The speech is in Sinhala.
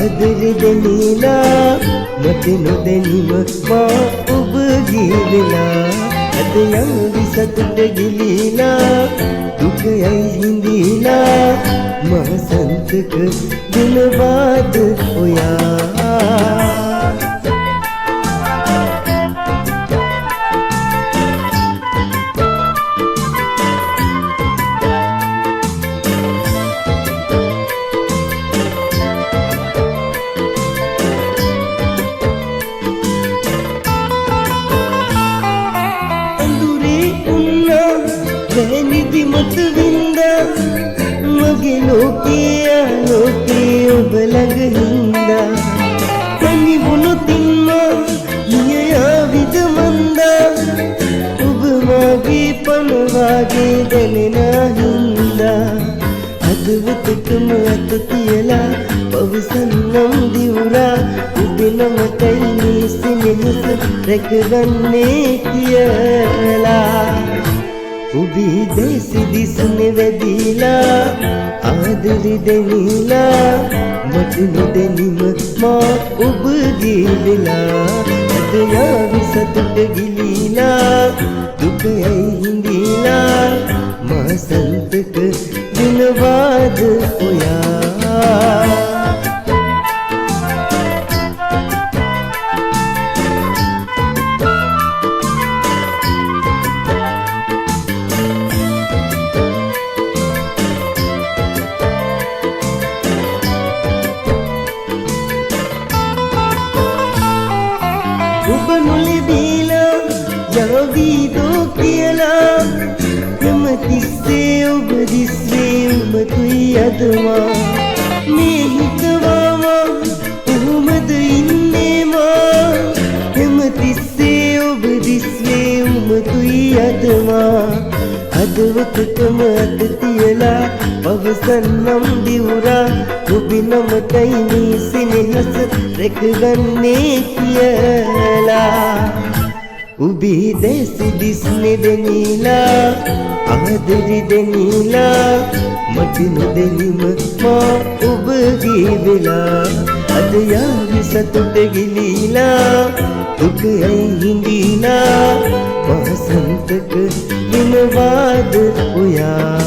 ආදරෙ දෙනිලා මට නොදැනීම මා ඔබ ගිවිලා අද යම් විසතුට ගිලිලා දුකයි හිඳිලා මා සන්තක දිනවාද ඔයා නිදි මත වින්දා මගේ ලෝකයේ ඔබ ළඟ හින්දා තනි වුණොතින්ම නියයාවිද මන්දා ඔබ මාගේ පන වාගේ දැනෙන හින්දා අදවතටම අත තියලා පවසන්නම් දිවුරා ඔබේ නමටයි මේ සෙනෙහස රැකගන්නේ කියලා ඔබේ දේසි දිස්නේ වැදිලා ආදරෙ දෙනිලා මට නොදැනීම මා ඔබ ගිවිලා අද යාවි සතුට ගිලිලා දුකයි හිඳිලා මා සන්තක දිනවාද ඔයා ඔබ නොලැබීලා යවීදෝ කියලා හැමතිස්සේ ඔබ දිස්වේ උමතුයි අදමා මේ හිතවාමා කොහොමද ඉන්නේ මා හැමතිස්සේ ඔබ දිස්වේ උමතුයි අදමා අදවතටම අත තියලා පවසන්නම් දිවුරා ඔබේ නමටයි මේ සෙනෙහස රැකගන්නේ කියලා ඔබේ දේසි දිස්නේ දෙනිලා ආදරෙ දෙනිලා මට නොදැනීම මා ඔබ ගිවිලා අද යාවි සතුට ගිලිලා දුකයි හිඳිලා මා සන්තක දිනවාද ඔයා